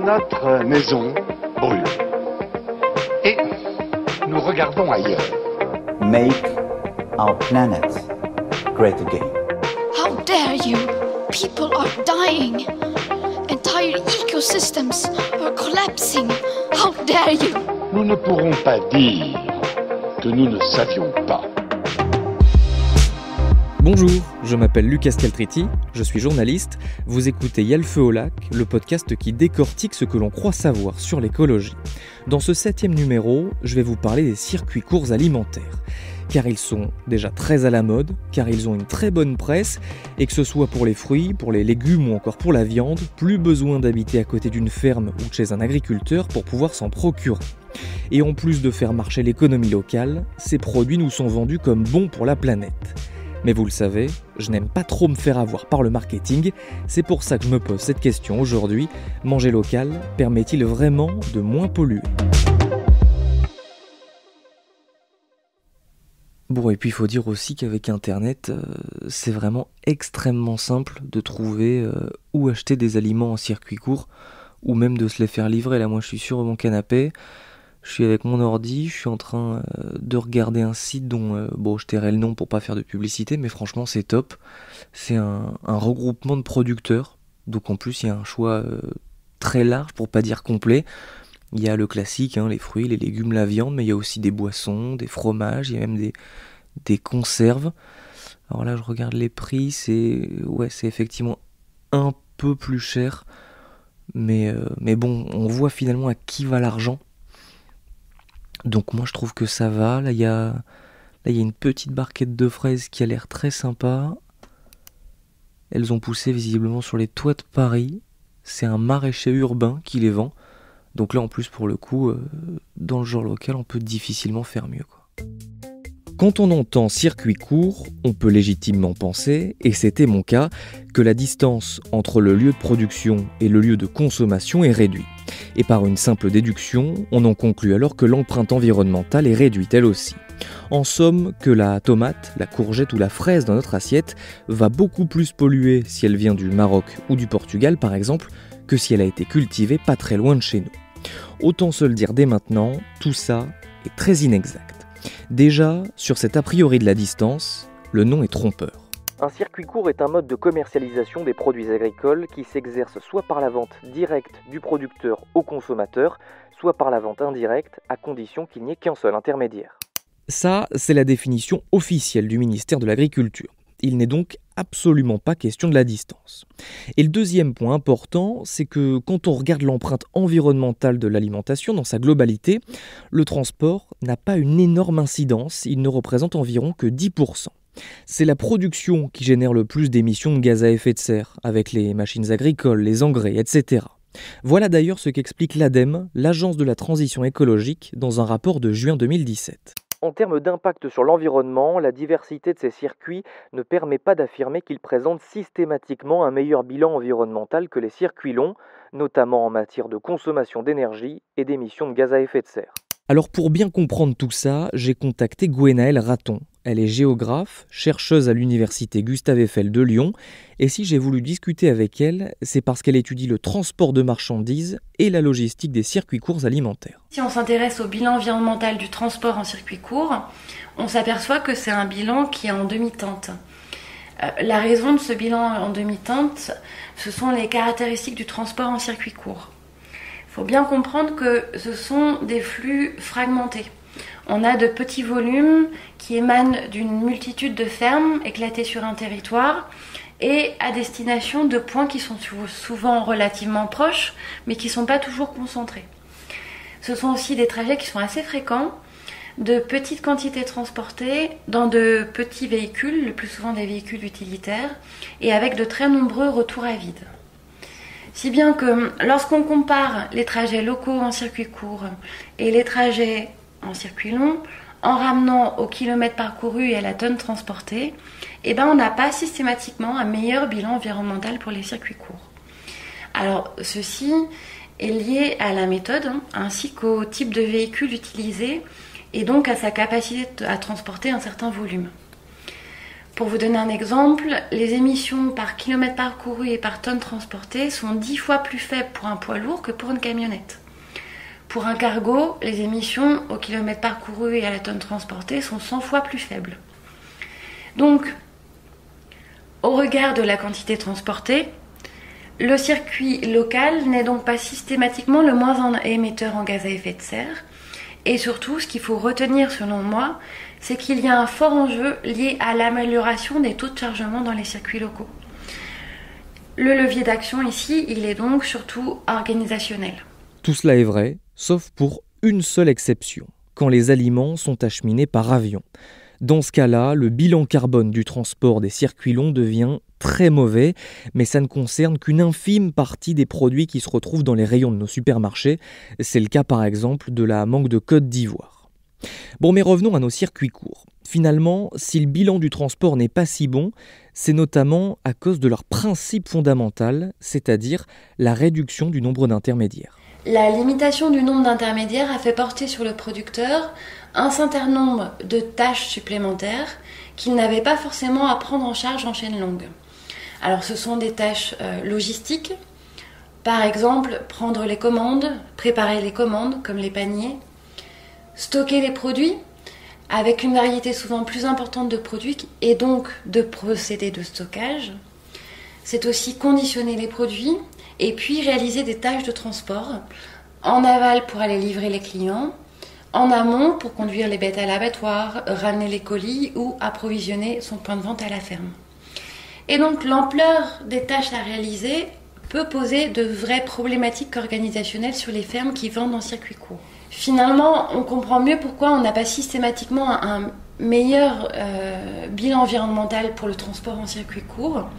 Notre maison brûle. Et nous regardons ailleurs. Make our planet great again. How dare you? People are dying. Entire ecosystems are collapsing. How dare you? Nous ne pourrons pas dire que nous ne savions pas. Bonjour, je m'appelle Lucas Caltriti, je suis journaliste, vous écoutez Y'a le feu au lac, le podcast qui décortique ce que l'on croit savoir sur l'écologie. Dans ce 7e numéro, je vais vous parler des circuits courts alimentaires, car ils sont déjà très à la mode, car ils ont une très bonne presse, et que ce soit pour les fruits, pour les légumes ou encore pour la viande, plus besoin d'habiter à côté d'une ferme ou de chez un agriculteur pour pouvoir s'en procurer. Et en plus de faire marcher l'économie locale, ces produits nous sont vendus comme bons pour la planète. Mais vous le savez, je n'aime pas trop me faire avoir par le marketing, c'est pour ça que je me pose cette question aujourd'hui. Manger local permet-il vraiment de moins polluer ? Bon, et puis il faut dire aussi qu'avec Internet, c'est vraiment extrêmement simple de trouver où acheter des aliments en circuit court, ou même de se les faire livrer. Là, moi je suis sur mon canapé, je suis avec mon ordi, je suis en train de regarder un site dont, je tairai le nom pour pas faire de publicité, mais franchement c'est top. C'est un regroupement de producteurs, donc en plus il y a un choix très large pour pas dire complet. Il y a le classique, les fruits, les légumes, la viande, mais il y a aussi des boissons, des fromages, il y a même des conserves. Alors là je regarde les prix, c'est effectivement un peu plus cher, mais bon, on voit finalement à qui va l'argent. Donc moi je trouve que ça va. Là il y a une petite barquette de fraises qui a l'air très sympa. Elles ont poussé visiblement sur les toits de Paris. C'est un maraîcher urbain qui les vend. Donc là en plus pour le coup, dans le genre local on peut difficilement faire mieux, quoi. Quand on entend circuit court, on peut légitimement penser, et c'était mon cas, que la distance entre le lieu de production et le lieu de consommation est réduite. Et par une simple déduction, on en conclut alors que l'empreinte environnementale est réduite elle aussi. En somme, que la tomate, la courgette ou la fraise dans notre assiette va beaucoup plus polluer si elle vient du Maroc ou du Portugal par exemple, que si elle a été cultivée pas très loin de chez nous. Autant se le dire dès maintenant, tout ça est très inexact. Déjà, sur cet a priori de la distance, le nom est trompeur. Un circuit court est un mode de commercialisation des produits agricoles qui s'exerce soit par la vente directe du producteur au consommateur, soit par la vente indirecte, à condition qu'il n'y ait qu'un seul intermédiaire. Ça, c'est la définition officielle du ministère de l'Agriculture. Il n'est donc absolument pas question de la distance. Et le deuxième point important, c'est que quand on regarde l'empreinte environnementale de l'alimentation dans sa globalité, le transport n'a pas une énorme incidence, il ne représente environ que 10%. C'est la production qui génère le plus d'émissions de gaz à effet de serre, avec les machines agricoles, les engrais, etc. Voilà d'ailleurs ce qu'explique l'ADEME, l'Agence de la transition écologique, dans un rapport de juin 2017. En termes d'impact sur l'environnement, la diversité de ces circuits ne permet pas d'affirmer qu'ils présentent systématiquement un meilleur bilan environnemental que les circuits longs, notamment en matière de consommation d'énergie et d'émissions de gaz à effet de serre. Alors pour bien comprendre tout ça, j'ai contacté Gwenaëlle Raton. Elle est géographe, chercheuse à l'université Gustave Eiffel de Lyon, et si j'ai voulu discuter avec elle, c'est parce qu'elle étudie le transport de marchandises et la logistique des circuits courts alimentaires. Si on s'intéresse au bilan environnemental du transport en circuit court, on s'aperçoit que c'est un bilan qui est en demi-teinte. La raison de ce bilan en demi-teinte, ce sont les caractéristiques du transport en circuit court. Il faut bien comprendre que ce sont des flux fragmentés. On a de petits volumes qui émanent d'une multitude de fermes éclatées sur un territoire et à destination de points qui sont souvent relativement proches, mais qui ne sont pas toujours concentrés. Ce sont aussi des trajets qui sont assez fréquents, de petites quantités transportées dans de petits véhicules, le plus souvent des véhicules utilitaires, et avec de très nombreux retours à vide. Si bien que lorsqu'on compare les trajets locaux en circuit court et les trajets en circuit long, en ramenant au kilomètre parcouru et à la tonne transportée, on n'a pas systématiquement un meilleur bilan environnemental pour les circuits courts. Alors ceci est lié à la méthode ainsi qu'au type de véhicule utilisé et donc à sa capacité à transporter un certain volume. Pour vous donner un exemple, les émissions par kilomètre parcouru et par tonne transportée sont 10 fois plus faibles pour un poids lourd que pour une camionnette. Pour un cargo, les émissions au kilomètre parcouru et à la tonne transportée sont 100 fois plus faibles. Donc, au regard de la quantité transportée, le circuit local n'est donc pas systématiquement le moins émetteur en gaz à effet de serre. Et surtout, ce qu'il faut retenir selon moi, c'est qu'il y a un fort enjeu lié à l'amélioration des taux de chargement dans les circuits locaux. Le levier d'action ici, il est donc surtout organisationnel. Tout cela est vrai, sauf pour une seule exception, quand les aliments sont acheminés par avion. Dans ce cas-là, le bilan carbone du transport des circuits longs devient très mauvais, mais ça ne concerne qu'une infime partie des produits qui se retrouvent dans les rayons de nos supermarchés. C'est le cas par exemple de la mangue de Côte d'Ivoire. Bon, mais revenons à nos circuits courts. Finalement, si le bilan du transport n'est pas si bon, c'est notamment à cause de leur principe fondamental, c'est-à-dire la réduction du nombre d'intermédiaires. La limitation du nombre d'intermédiaires a fait porter sur le producteur un certain nombre de tâches supplémentaires qu'il n'avait pas forcément à prendre en charge en chaîne longue. Alors ce sont des tâches logistiques, par exemple prendre les commandes, préparer les commandes comme les paniers, stocker les produits avec une variété souvent plus importante de produits et donc de procédés de stockage. C'est aussi conditionner les produits et puis réaliser des tâches de transport en aval pour aller livrer les clients, en amont pour conduire les bêtes à l'abattoir, ramener les colis ou approvisionner son point de vente à la ferme. Et donc l'ampleur des tâches à réaliser peut poser de vraies problématiques organisationnelles sur les fermes qui vendent en circuit court. Finalement, on comprend mieux pourquoi on n'a pas systématiquement un meilleur bilan environnemental pour le transport en circuit court.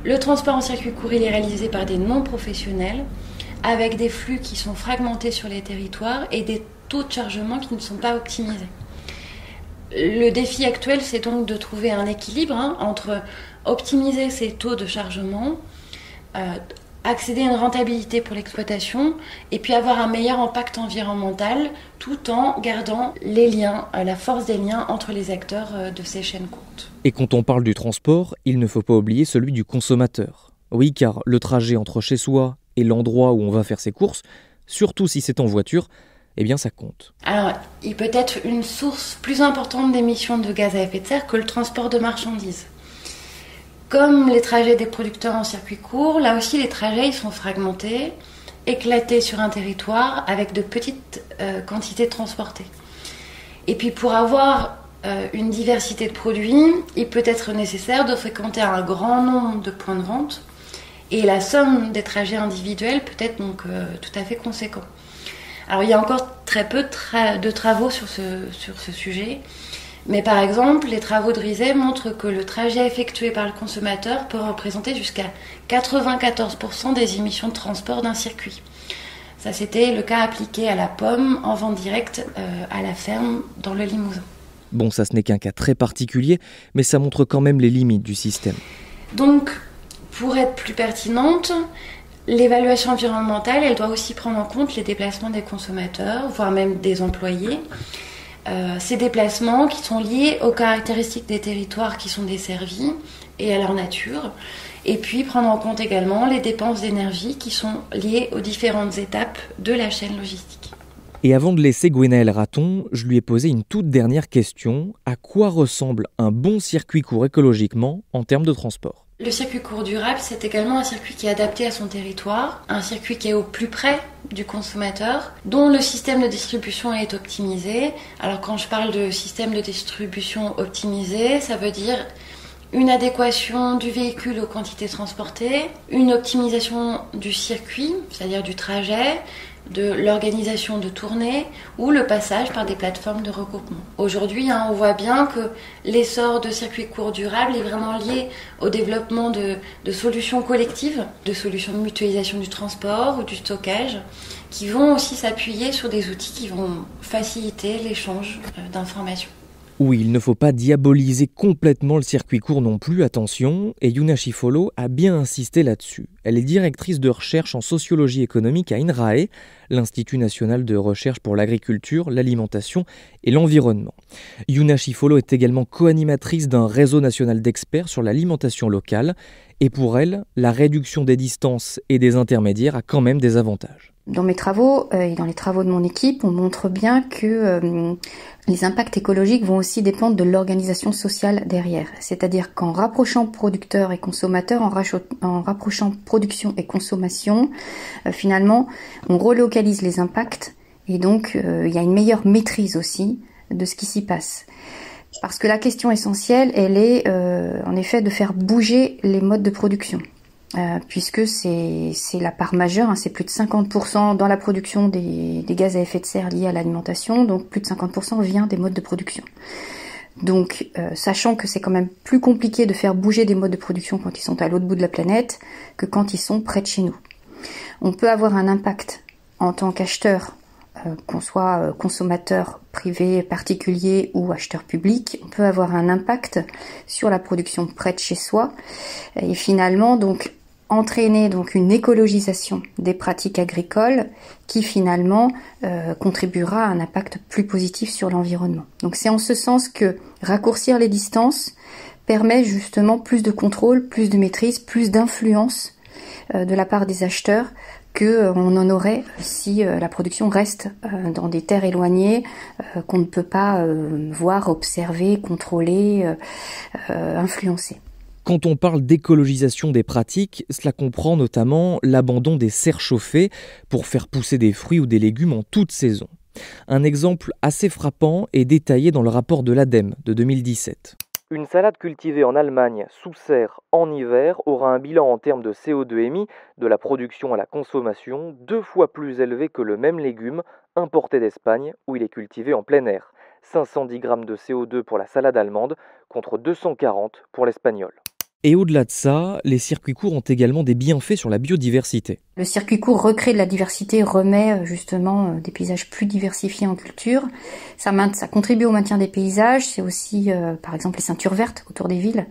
Le transport en circuit court, il est réalisé par des non-professionnels, avec des flux qui sont fragmentés sur les territoires et des taux de chargement qui ne sont pas optimisés. Le défi actuel, c'est donc de trouver un équilibre entre optimiser ces taux de chargement, accéder à une rentabilité pour l'exploitation et puis avoir un meilleur impact environnemental tout en gardant les liens, la force des liens entre les acteurs de ces chaînes courtes. Et quand on parle du transport, il ne faut pas oublier celui du consommateur. Oui, car le trajet entre chez soi et l'endroit où on va faire ses courses, surtout si c'est en voiture, eh bien ça compte. Alors, il peut être une source plus importante d'émissions de gaz à effet de serre que le transport de marchandises. Comme les trajets des producteurs en circuit court, là aussi les trajets ils sont fragmentés, éclatés sur un territoire avec de petites quantités transportées. Et puis pour avoir une diversité de produits, il peut être nécessaire de fréquenter un grand nombre de points de vente et la somme des trajets individuels peut être donc tout à fait conséquent. Alors il y a encore très peu de travaux sur ce sujet. Mais par exemple, les travaux de Rizet montrent que le trajet effectué par le consommateur peut représenter jusqu'à 94% des émissions de transport d'un circuit. Ça, c'était le cas appliqué à la pomme en vente directe à la ferme dans le Limousin. Bon, ça ce n'est qu'un cas très particulier, mais ça montre quand même les limites du système. Donc, pour être plus pertinente, l'évaluation environnementale, elle doit aussi prendre en compte les déplacements des consommateurs, voire même des employés. Ces déplacements qui sont liés aux caractéristiques des territoires qui sont desservis et à leur nature, et puis prendre en compte également les dépenses d'énergie qui sont liées aux différentes étapes de la chaîne logistique. Et avant de laisser Gwenaëlle Raton, je lui ai posé une toute dernière question. À quoi ressemble un bon circuit court écologiquement en termes de transport ? Le circuit court durable, c'est également un circuit qui est adapté à son territoire, un circuit qui est au plus près du consommateur, dont le système de distribution est optimisé. Alors quand je parle de système de distribution optimisé, ça veut dire une adéquation du véhicule aux quantités transportées, une optimisation du circuit, c'est-à-dire du trajet, de l'organisation de tournées ou le passage par des plateformes de regroupement. Aujourd'hui, on voit bien que l'essor de circuits courts durables est vraiment lié au développement de solutions collectives, de solutions de mutualisation du transport ou du stockage, qui vont aussi s'appuyer sur des outils qui vont faciliter l'échange d'informations. Oui, il ne faut pas diaboliser complètement le circuit court non plus, attention, et Yuna Chifolo a bien insisté là-dessus. Elle est directrice de recherche en sociologie économique à INRAE, l'Institut national de recherche pour l'agriculture, l'alimentation et l'environnement. Yuna Chifolo est également co-animatrice d'un réseau national d'experts sur l'alimentation locale, et pour elle, la réduction des distances et des intermédiaires a quand même des avantages. Dans mes travaux et dans les travaux de mon équipe, on montre bien que les impacts écologiques vont aussi dépendre de l'organisation sociale derrière. C'est-à-dire qu'en rapprochant producteurs et consommateurs, en rapprochant production et consommation, finalement, on relocalise les impacts et donc il y a une meilleure maîtrise aussi de ce qui s'y passe. Parce que la question essentielle, elle est en effet de faire bouger les modes de production. Puisque c'est la part majeure, c'est plus de 50% dans la production des gaz à effet de serre liés à l'alimentation, donc plus de 50% vient des modes de production. Donc, sachant que c'est quand même plus compliqué de faire bouger des modes de production quand ils sont à l'autre bout de la planète que quand ils sont près de chez nous. On peut avoir un impact en tant qu'acheteur, qu'on soit consommateur privé, particulier ou acheteur public, on peut avoir un impact sur la production près de chez soi et finalement donc entraîner donc une écologisation des pratiques agricoles qui finalement contribuera à un impact plus positif sur l'environnement. Donc c'est en ce sens que raccourcir les distances permet justement plus de contrôle, plus de maîtrise, plus d'influence de la part des acheteurs qu'on en aurait si la production reste dans des terres éloignées qu'on ne peut pas voir, observer, contrôler, influencer. Quand on parle d'écologisation des pratiques, cela comprend notamment l'abandon des serres chauffées pour faire pousser des fruits ou des légumes en toute saison. Un exemple assez frappant est détaillé dans le rapport de l'ADEME de 2017. Une salade cultivée en Allemagne sous serre en hiver aura un bilan en termes de CO2 émis, de la production à la consommation, 2 fois plus élevé que le même légume importé d'Espagne où il est cultivé en plein air. 510 grammes de CO2 pour la salade allemande contre 240 pour l'espagnol. Et au-delà de ça, les circuits courts ont également des bienfaits sur la biodiversité. Le circuit court recrée de la diversité, remet justement des paysages plus diversifiés en culture. Ça contribue au maintien des paysages, c'est aussi par exemple les ceintures vertes autour des villes.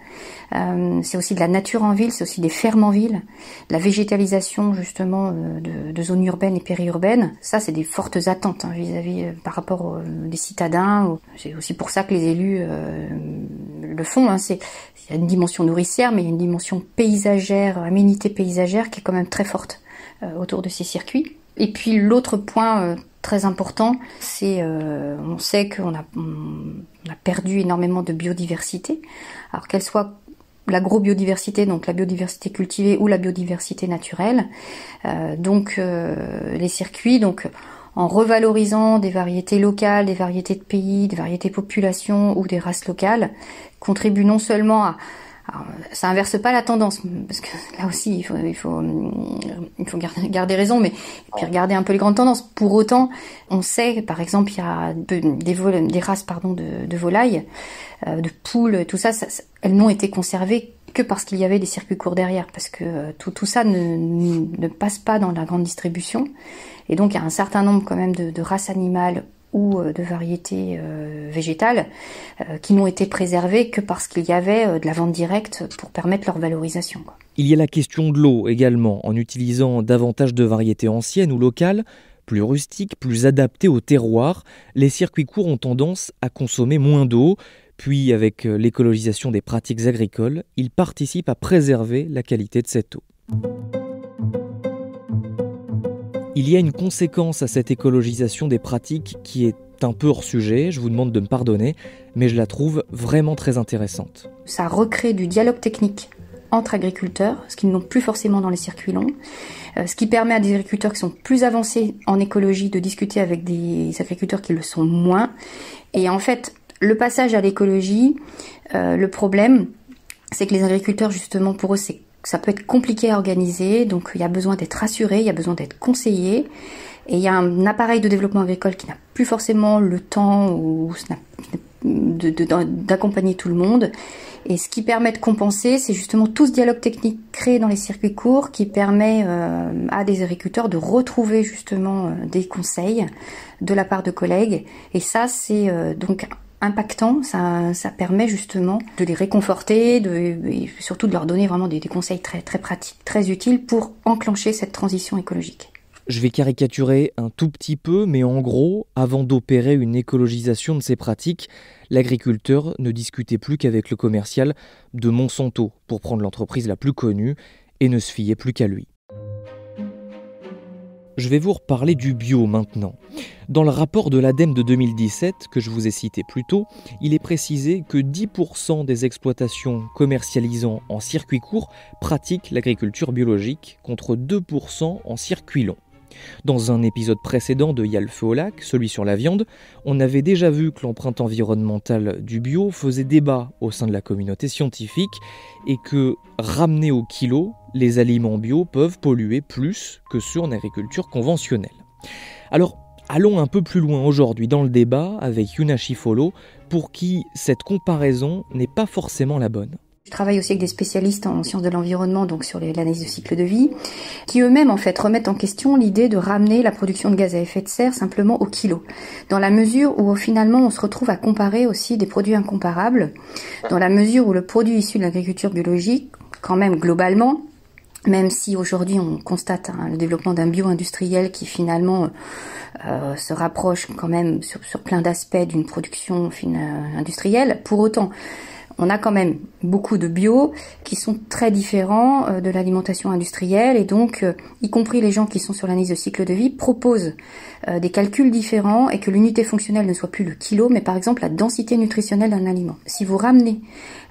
C'est aussi de la nature en ville, c'est aussi des fermes en ville, de la végétalisation justement de zones urbaines et périurbaines. Ça, c'est des fortes attentes vis-à-vis par rapport des citadins. C'est aussi pour ça que les élus le font. Il y a une dimension nourricière, mais il y a une dimension paysagère, aménité paysagère qui est quand même très forte autour de ces circuits. Et puis l'autre point très important, c'est on sait qu'on a perdu énormément de biodiversité. Alors qu'elle soit l'agrobiodiversité, donc la biodiversité cultivée ou la biodiversité naturelle. Les circuits, donc en revalorisant des variétés locales, des variétés de pays, des variétés de population ou des races locales, contribuent non seulement à... Alors, ça inverse pas la tendance, parce que là aussi il faut garder raison, mais puis regarder un peu les grandes tendances. Pour autant, on sait, par exemple, il y a des races de volailles, de poules, tout ça, elles n'ont été conservées que parce qu'il y avait des circuits courts derrière, parce que tout ça ne passe pas dans la grande distribution, et donc il y a un certain nombre quand même de races animales ou de variétés végétales qui n'ont été préservées que parce qu'il y avait de la vente directe pour permettre leur valorisation. Il y a la question de l'eau également, en utilisant davantage de variétés anciennes ou locales, plus rustiques, plus adaptées au terroir. Les circuits courts ont tendance à consommer moins d'eau, puis avec l'écologisation des pratiques agricoles, ils participent à préserver la qualité de cette eau. Il y a une conséquence à cette écologisation des pratiques qui est un peu hors sujet, je vous demande de me pardonner, mais je la trouve vraiment très intéressante. Ça recrée du dialogue technique entre agriculteurs, ce qu'ils n'ont plus forcément dans les circuits longs, ce qui permet à des agriculteurs qui sont plus avancés en écologie de discuter avec des agriculteurs qui le sont moins. Et en fait, le passage à l'écologie, le problème, c'est que les agriculteurs, justement, pour eux, ça peut être compliqué à organiser, donc il y a besoin d'être rassuré, il y a besoin d'être conseillé, et il y a un appareil de développement agricole qui n'a plus forcément le temps d'accompagner tout le monde. Et ce qui permet de compenser, c'est justement tout ce dialogue technique créé dans les circuits courts qui permet à des agriculteurs de retrouver justement des conseils de la part de collègues. Et ça, c'est donc impactant, ça permet justement de les réconforter, et surtout de leur donner vraiment des conseils très, très pratiques, très utiles pour enclencher cette transition écologique. Je vais caricaturer un tout petit peu, mais en gros, avant d'opérer une écologisation de ces pratiques, l'agriculteur ne discutait plus qu'avec le commercial de Monsanto, pour prendre l'entreprise la plus connue, et ne se fiait plus qu'à lui. Je vais vous reparler du bio maintenant. Dans le rapport de l'ADEME de 2017, que je vous ai cité plus tôt, il est précisé que 10% des exploitations commercialisant en circuit court pratiquent l'agriculture biologique, contre 2% en circuit long. Dans un épisode précédent de Y'a le feu au lac, celui sur la viande, on avait déjà vu que l'empreinte environnementale du bio faisait débat au sein de la communauté scientifique et que, ramenés au kilo, les aliments bio peuvent polluer plus que ceux en agriculture conventionnelle. Alors, allons un peu plus loin aujourd'hui dans le débat avec Yuna Chifolo, pour qui cette comparaison n'est pas forcément la bonne. Je travaille aussi avec des spécialistes en sciences de l'environnement, donc sur l'analyse de cycle de vie, qui eux-mêmes en fait remettent en question l'idée de ramener la production de gaz à effet de serre simplement au kilo, dans la mesure où finalement on se retrouve à comparer aussi des produits incomparables, dans la mesure où le produit issu de l'agriculture biologique, quand même globalement, même si aujourd'hui on constate le développement d'un bio-industriel qui finalement se rapproche quand même sur plein d'aspects d'une production industrielle, pour autant on a quand même beaucoup de bio qui sont très différents de l'alimentation industrielle et donc, y compris les gens qui sont sur l'analyse de cycle de vie, proposent des calculs différents et que l'unité fonctionnelle ne soit plus le kilo, mais par exemple la densité nutritionnelle d'un aliment. Si vous ramenez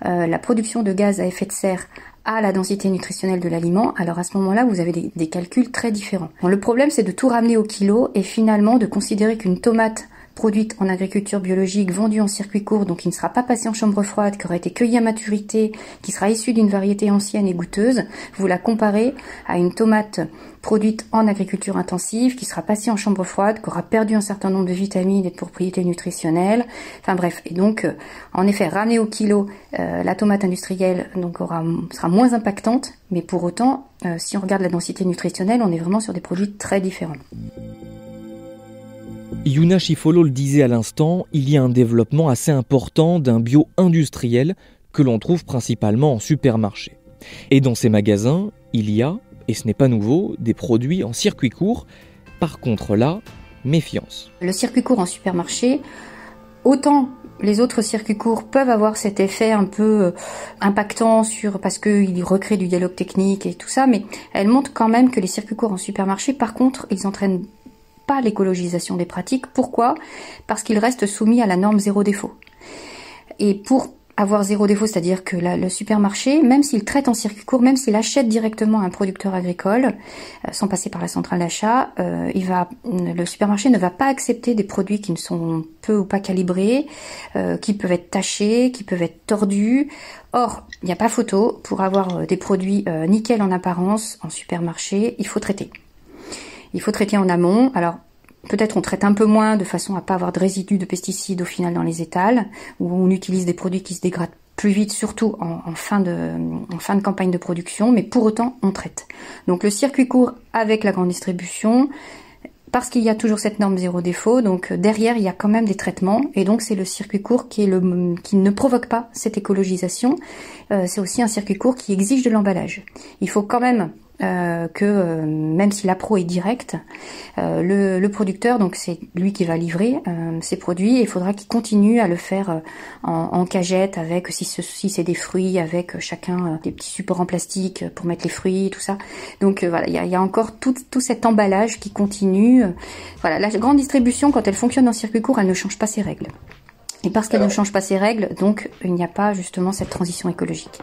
la production de gaz à effet de serre à la densité nutritionnelle de l'aliment, alors à ce moment-là, vous avez des calculs très différents. Bon, le problème, c'est de tout ramener au kilo et finalement de considérer qu'une tomate produite en agriculture biologique, vendue en circuit court, donc qui ne sera pas passée en chambre froide, qui aura été cueillie à maturité, qui sera issue d'une variété ancienne et goûteuse, vous la comparez à une tomate produite en agriculture intensive, qui sera passée en chambre froide, qui aura perdu un certain nombre de vitamines et de propriétés nutritionnelles, enfin bref. Et donc, en effet, ramener au kilo, la tomate industrielle donc sera moins impactante, mais pour autant, si on regarde la densité nutritionnelle, on est vraiment sur des produits très différents. Yuna Chifolo le disait à l'instant, il y a un développement assez important d'un bio industriel que l'on trouve principalement en supermarché. Et dans ces magasins, il y a, et ce n'est pas nouveau, des produits en circuit court. Par contre là, méfiance. Le circuit court en supermarché, autant les autres circuits courts peuvent avoir cet effet un peu impactant parce qu'ils recréent du dialogue technique et tout ça, mais elles montrent quand même que les circuits courts en supermarché, par contre, ils entraînent pas l'écologisation des pratiques. Pourquoi ? Parce qu'ils restent soumis à la norme zéro défaut. Et pour avoir zéro défaut, c'est-à-dire que le supermarché, même s'il traite en circuit court, même s'il achète directement à un producteur agricole, sans passer par la centrale d'achat, le supermarché ne va pas accepter des produits qui ne sont peu ou pas calibrés, qui peuvent être tachés, qui peuvent être tordus. Or, il n'y a pas photo, pour avoir des produits nickel en apparence en supermarché, il faut traiter. Il faut traiter en amont. Alors, peut-être on traite un peu moins de façon à pas avoir de résidus de pesticides au final dans les étals, où on utilise des produits qui se dégradent plus vite, surtout en fin de campagne de production, mais pour autant, on traite. Donc le circuit court avec la grande distribution, parce qu'il y a toujours cette norme zéro défaut, donc derrière il y a quand même des traitements, et donc c'est le circuit court qui ne provoque pas cette écologisation. C'est aussi un circuit court qui exige de l'emballage. Il faut quand même même si l'appro est direct, le producteur, donc c'est lui qui va livrer ses produits, et il faudra qu'il continue à le faire en cagette, avec si c'est des fruits, avec chacun des petits supports en plastique pour mettre les fruits, tout ça. Donc voilà, il y a encore tout cet emballage qui continue. Voilà, la grande distribution, quand elle fonctionne en circuit court, elle ne change pas ses règles. Et parce qu'elle ne change pas ses règles, donc il n'y a pas justement cette transition écologique.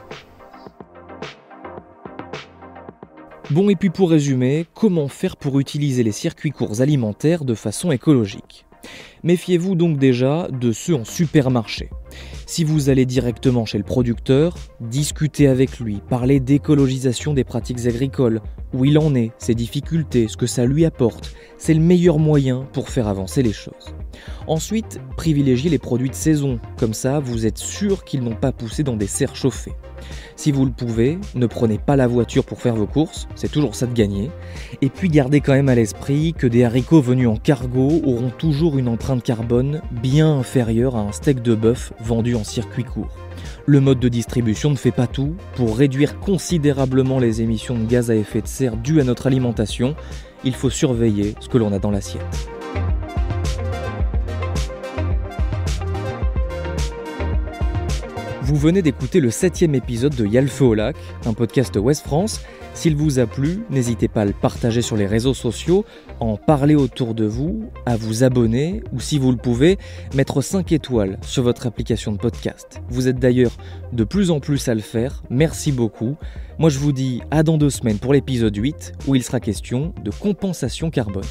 Bon, et puis pour résumer, comment faire pour utiliser les circuits courts alimentaires de façon écologique ? Méfiez-vous donc déjà de ceux en supermarché. Si vous allez directement chez le producteur, discutez avec lui, parlez d'écologisation des pratiques agricoles, où il en est, ses difficultés, ce que ça lui apporte. C'est le meilleur moyen pour faire avancer les choses. Ensuite, privilégiez les produits de saison, comme ça vous êtes sûr qu'ils n'ont pas poussé dans des serres chauffées. Si vous le pouvez, ne prenez pas la voiture pour faire vos courses, c'est toujours ça de gagner. Et puis gardez quand même à l'esprit que des haricots venus en cargo auront toujours une empreinte carbone bien inférieure à un steak de bœuf vendu en circuit court. Le mode de distribution ne fait pas tout. Pour réduire considérablement les émissions de gaz à effet de serre dues à notre alimentation, il faut surveiller ce que l'on a dans l'assiette. Vous venez d'écouter le 7e épisode de Y'a le feu au lac, un podcast Ouest France. S'il vous a plu, n'hésitez pas à le partager sur les réseaux sociaux, à en parler autour de vous, à vous abonner ou si vous le pouvez, mettre 5 étoiles sur votre application de podcast. Vous êtes d'ailleurs de plus en plus à le faire, merci beaucoup. Moi je vous dis à dans 2 semaines pour l'épisode 8 où il sera question de compensation carbone.